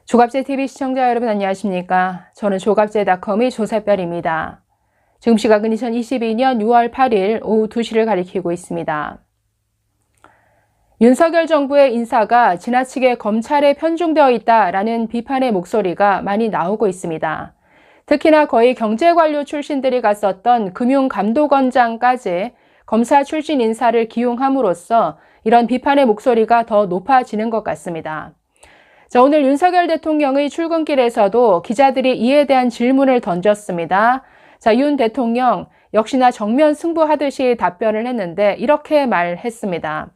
조갑제TV 시청자 여러분 안녕하십니까? 저는 조갑제닷컴의 조세별입니다. 지금 시각은 2022년 6월 8일 오후 2시를 가리키고 있습니다. 윤석열 정부의 인사가 지나치게 검찰에 편중되어 있다라는 비판의 목소리가 많이 나오고 있습니다. 특히나 거의 경제관료 출신들이 갔었던 금융감독원장까지 검사 출신 인사를 기용함으로써 이런 비판의 목소리가 더 높아지는 것 같습니다. 자, 오늘 윤석열 대통령의 출근길에서도 기자들이 이에 대한 질문을 던졌습니다. 자, 윤 대통령 역시나 정면 승부하듯이 답변을 했는데 이렇게 말했습니다.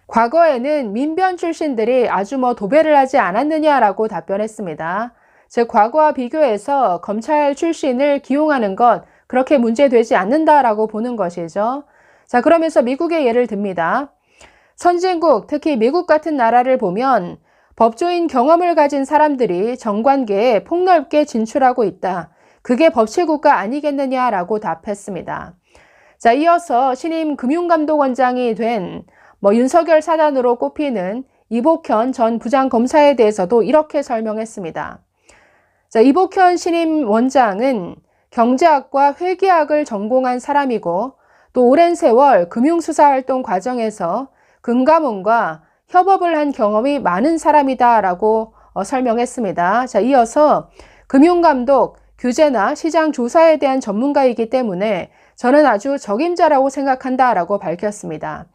과거에는 민변 출신들이 아주 도배를 하지 않았느냐라고 답변했습니다. 즉, 과거와 비교해서 검찰 출신을 기용하는 것 그렇게 문제되지 않는다라고 보는 것이죠. 자, 그러면서 미국의 예를 듭니다. 선진국, 특히 미국 같은 나라를 보면 법조인 경험을 가진 사람들이 정관계에 폭넓게 진출하고 있다. 그게 법치국가 아니겠느냐라고 답했습니다. 자, 이어서 신임 금융감독원장이 된 윤석열 사단으로 꼽히는 이복현 전 부장검사에 대해서도 이렇게 설명했습니다. 자, 이복현 신임 원장은 경제학과 회계학을 전공한 사람이고 또 오랜 세월 금융수사활동 과정에서 금감원과 협업을 한 경험이 많은 사람이다라고 설명했습니다. 자, 이어서 금융감독, 규제나 시장 조사에 대한 전문가이기 때문에 저는 아주 적임자라고 생각한다라고 밝혔습니다.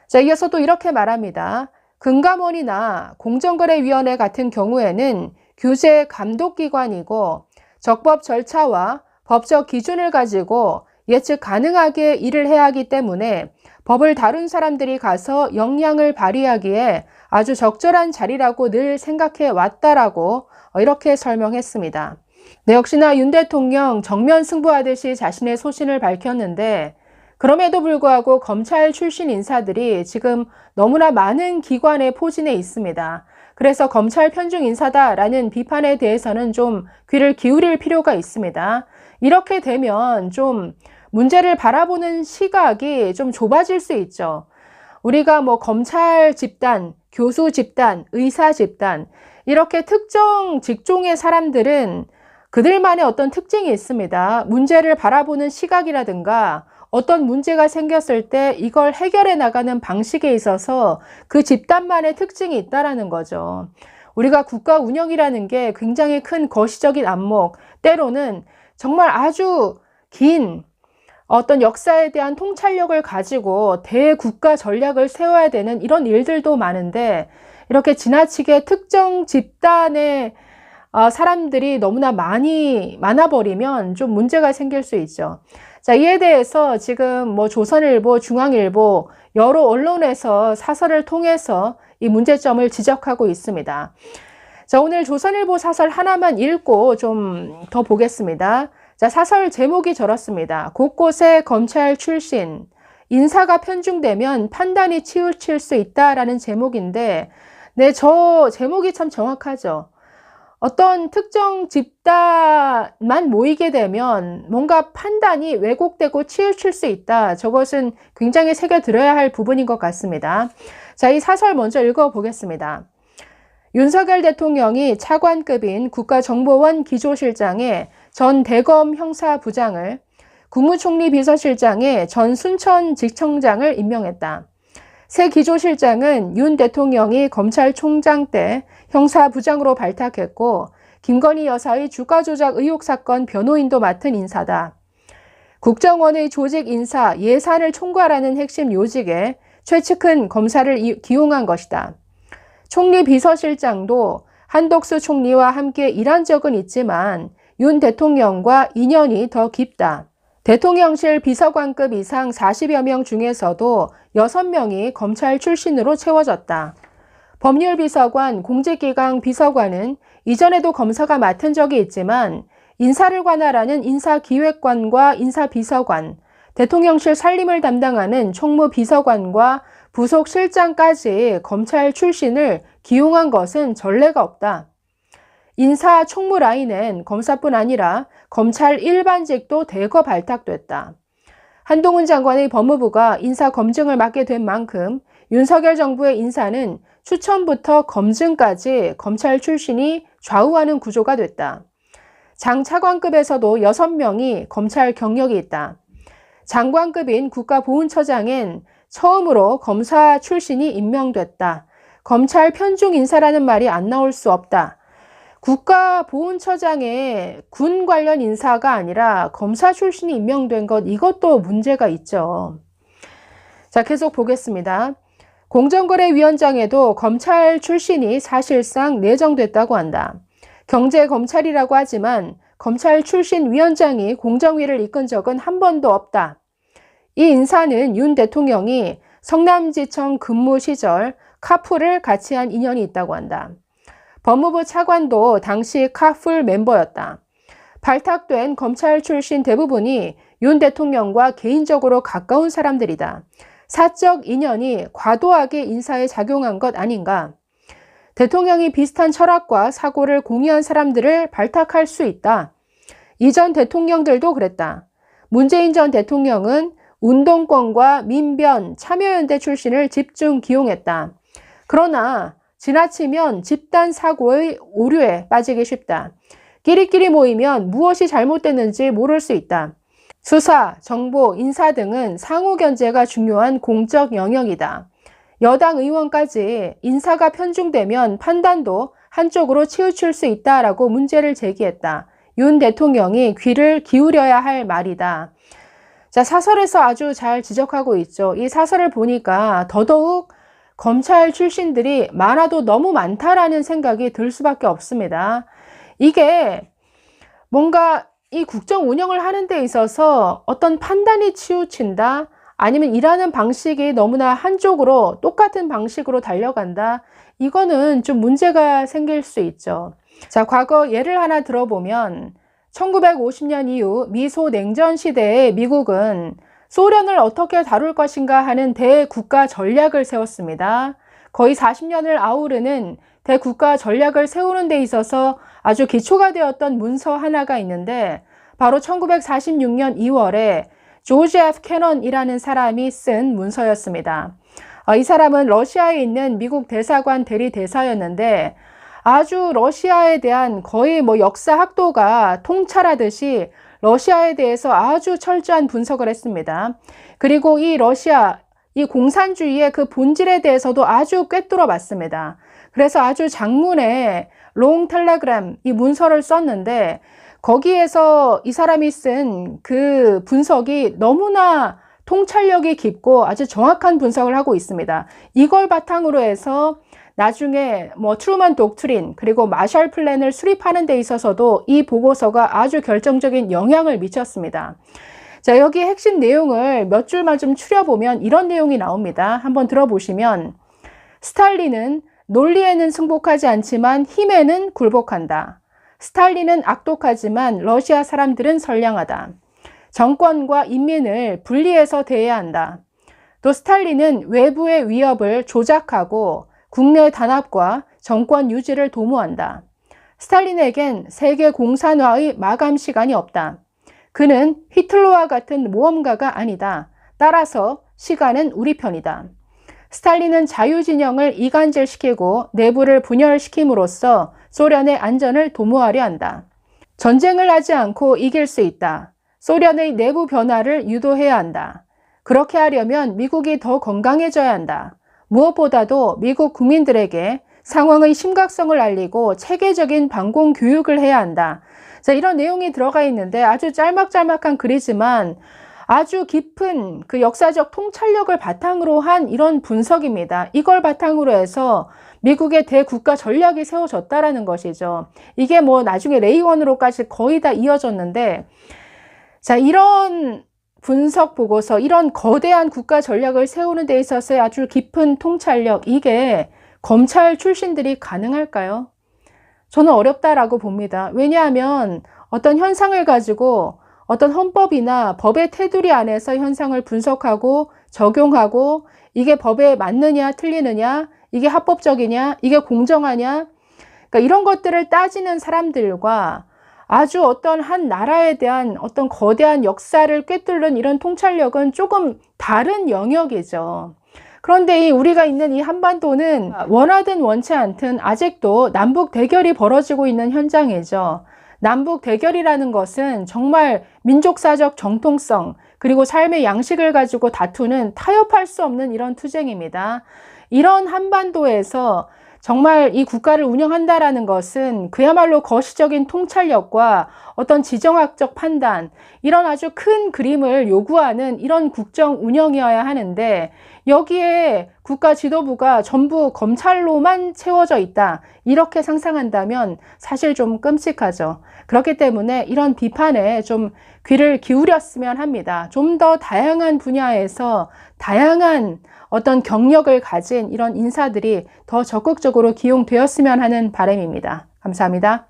자, 이어서 또 이렇게 말합니다. 금감원이나 공정거래위원회 같은 경우에는 규제 감독기관이고 적법 절차와 법적 기준을 가지고 예측 가능하게 일을 해야 하기 때문에 법을 다룬 사람들이 가서 역량을 발휘하기에 아주 적절한 자리라고 늘 생각해 왔다라고 이렇게 설명했습니다. 네, 역시나 윤 대통령 정면 승부하듯이 자신의 소신을 밝혔는데 그럼에도 불구하고 검찰 출신 인사들이 지금 너무나 많은 기관에 포진해 있습니다. 그래서 검찰 편중 인사다라는 비판에 대해서는 좀 귀를 기울일 필요가 있습니다. 이렇게 되면 좀 문제를 바라보는 시각이 좀 좁아질 수 있죠. 우리가 검찰 집단, 교수 집단, 의사 집단 이렇게 특정 직종의 사람들은 그들만의 어떤 특징이 있습니다. 문제를 바라보는 시각이라든가 어떤 문제가 생겼을 때 이걸 해결해 나가는 방식에 있어서 그 집단만의 특징이 있다라는 거죠. 우리가 국가 운영이라는 게 굉장히 큰 거시적인 안목, 때로는 정말 아주 긴 어떤 역사에 대한 통찰력을 가지고 대국가 전략을 세워야 되는 이런 일들도 많은데 이렇게 지나치게 특정 집단의 사람들이 너무나 많아버리면 좀 문제가 생길 수 있죠. 자, 이에 대해서 지금 조선일보, 중앙일보 여러 언론에서 사설을 통해서 이 문제점을 지적하고 있습니다. 자, 오늘 조선일보 사설 하나만 읽고 좀 더 보겠습니다. 자, 사설 제목이 저렇습니다. 곳곳에 검찰 출신, 인사가 편중되면 판단이 치우칠 수 있다라는 제목인데, 네, 저 제목이 참 정확하죠. 어떤 특정 집단만 모이게 되면 뭔가 판단이 왜곡되고 치우칠 수 있다. 저것은 굉장히 새겨들어야 할 부분인 것 같습니다. 자, 이 사설 먼저 읽어보겠습니다. 윤석열 대통령이 차관급인 국가정보원 기조실장에 전 대검 형사부장을, 국무총리 비서실장에 전 순천지청장을 임명했다. 새 기조실장은 윤 대통령이 검찰총장 때 형사부장으로 발탁했고 김건희 여사의 주가조작 의혹 사건 변호인도 맡은 인사다. 국정원의 조직 인사 예산을 총괄하는 핵심 요직에 최측근 검사를 기용한 것이다. 총리 비서실장도 한덕수 총리와 함께 일한 적은 있지만 윤 대통령과 인연이 더 깊다. 대통령실 비서관급 이상 40여 명 중에서도 6명이 검찰 출신으로 채워졌다. 법률비서관, 공직기강 비서관은 이전에도 검사가 맡은 적이 있지만 인사를 관할하는 인사기획관과 인사비서관, 대통령실 살림을 담당하는 총무비서관과 부속실장까지 검찰 출신을 기용한 것은 전례가 없다. 인사 총무 라인엔 검사뿐 아니라 검찰 일반직도 대거 발탁됐다. 한동훈 장관의 법무부가 인사 검증을 맡게 된 만큼 윤석열 정부의 인사는 추천부터 검증까지 검찰 출신이 좌우하는 구조가 됐다. 장 차관급에서도 6명이 검찰 경력이 있다. 장관급인 국가보훈처장엔 처음으로 검사 출신이 임명됐다. 검찰 편중 인사라는 말이 안 나올 수 없다. 국가보훈처장에 군 관련 인사가 아니라 검사 출신이 임명된 것, 이것도 문제가 있죠. 자, 계속 보겠습니다. 공정거래위원장에도 검찰 출신이 사실상 내정됐다고 한다. 경제검찰이라고 하지만 검찰 출신 위원장이 공정위를 이끈 적은 한 번도 없다. 이 인사는 윤 대통령이 성남지청 근무 시절 카풀을 같이 한 인연이 있다고 한다. 법무부 차관도 당시 카풀 멤버였다. 발탁된 검찰 출신 대부분이 윤 대통령과 개인적으로 가까운 사람들이다. 사적 인연이 과도하게 인사에 작용한 것 아닌가? 대통령이 비슷한 철학과 사고를 공유한 사람들을 발탁할 수 있다. 이전 대통령들도 그랬다. 문재인 전 대통령은 운동권과 민변, 참여연대 출신을 집중 기용했다. 그러나 지나치면 집단 사고의 오류에 빠지기 쉽다. 끼리끼리 모이면 무엇이 잘못됐는지 모를 수 있다. 수사, 정보, 인사 등은 상호 견제가 중요한 공적 영역이다. 여당 의원까지 인사가 편중되면 판단도 한쪽으로 치우칠 수 있다라고 문제를 제기했다. 윤 대통령이 귀를 기울여야 할 말이다. 자, 사설에서 아주 잘 지적하고 있죠. 이 사설을 보니까 더더욱 검찰 출신들이 많아도 너무 많다라는 생각이 들 수밖에 없습니다. 이게 뭔가 이 국정 운영을 하는 데 있어서 어떤 판단이 치우친다, 아니면 일하는 방식이 너무나 한쪽으로 똑같은 방식으로 달려간다, 이거는 좀 문제가 생길 수 있죠. 자, 과거 예를 하나 들어보면 1950년 이후 미소 냉전 시대에 미국은 소련을 어떻게 다룰 것인가 하는 대국가 전략을 세웠습니다. 거의 40년을 아우르는 대국가 전략을 세우는 데 있어서 아주 기초가 되었던 문서 하나가 있는데, 바로 1946년 2월에 조지 F. 캐넌이라는 사람이 쓴 문서였습니다. 이 사람은 러시아에 있는 미국 대사관 대리대사였는데, 아주 러시아에 대한 거의 역사 학도가 통찰하듯이 러시아에 대해서 아주 철저한 분석을 했습니다. 그리고 이 러시아, 이 공산주의의 그 본질에 대해서도 아주 꿰뚫어 봤습니다. 그래서 아주 장문의 롱 텔레그램, 이 문서를 썼는데, 거기에서 이 사람이 쓴 그 분석이 너무나 통찰력이 깊고 아주 정확한 분석을 하고 있습니다. 이걸 바탕으로 해서 나중에 트루먼 독트린, 그리고 마샬 플랜을 수립하는 데 있어서도 이 보고서가 아주 결정적인 영향을 미쳤습니다. 자, 여기 핵심 내용을 몇 줄만 좀 추려보면 이런 내용이 나옵니다. 한번 들어보시면, 스탈린은 논리에는 승복하지 않지만 힘에는 굴복한다. 스탈린은 악독하지만 러시아 사람들은 선량하다. 정권과 인민을 분리해서 대해야 한다. 또 스탈린은 외부의 위협을 조작하고 국내 단합과 정권 유지를 도모한다. 스탈린에겐 세계 공산화의 마감 시간이 없다. 그는 히틀러와 같은 모험가가 아니다. 따라서 시간은 우리 편이다. 스탈린은 자유진영을 이간질시키고 내부를 분열시킴으로써 소련의 안전을 도모하려 한다. 전쟁을 하지 않고 이길 수 있다. 소련의 내부 변화를 유도해야 한다. 그렇게 하려면 미국이 더 건강해져야 한다. 무엇보다도 미국 국민들에게 상황의 심각성을 알리고 체계적인 방공 교육을 해야 한다. 자, 이런 내용이 들어가 있는데 아주 짤막짤막한 글이지만 아주 깊은 그 역사적 통찰력을 바탕으로 한 이런 분석입니다. 이걸 바탕으로 해서 미국의 대국가 전략이 세워졌다라는 것이죠. 이게 나중에 레이건으로까지 거의 다 이어졌는데, 자, 이런 분석 보고서, 이런 거대한 국가 전략을 세우는 데 있어서의 아주 깊은 통찰력, 이게 검찰 출신들이 가능할까요? 저는 어렵다라고 봅니다. 왜냐하면 어떤 현상을 가지고 어떤 헌법이나 법의 테두리 안에서 현상을 분석하고 적용하고, 이게 법에 맞느냐 틀리느냐, 이게 합법적이냐, 이게 공정하냐, 그러니까 이런 것들을 따지는 사람들과 아주 어떤 한 나라에 대한 어떤 거대한 역사를 꿰뚫는 이런 통찰력은 조금 다른 영역이죠. 그런데 우리가 있는 이 한반도는 원하든 원치 않든 아직도 남북 대결이 벌어지고 있는 현장이죠. 남북 대결이라는 것은 정말 민족사적 정통성, 그리고 삶의 양식을 가지고 다투는 타협할 수 없는 이런 투쟁입니다. 이런 한반도에서 정말 이 국가를 운영한다라는 것은 그야말로 거시적인 통찰력과 어떤 지정학적 판단, 이런 아주 큰 그림을 요구하는 이런 국정 운영이어야 하는데, 여기에 국가 지도부가 전부 검찰로만 채워져 있다, 이렇게 상상한다면 사실 좀 끔찍하죠. 그렇기 때문에 이런 비판에 좀 귀를 기울였으면 합니다. 좀 더 다양한 분야에서 다양한 어떤 경력을 가진 이런 인사들이 더 적극적으로 기용되었으면 하는 바람입니다. 감사합니다.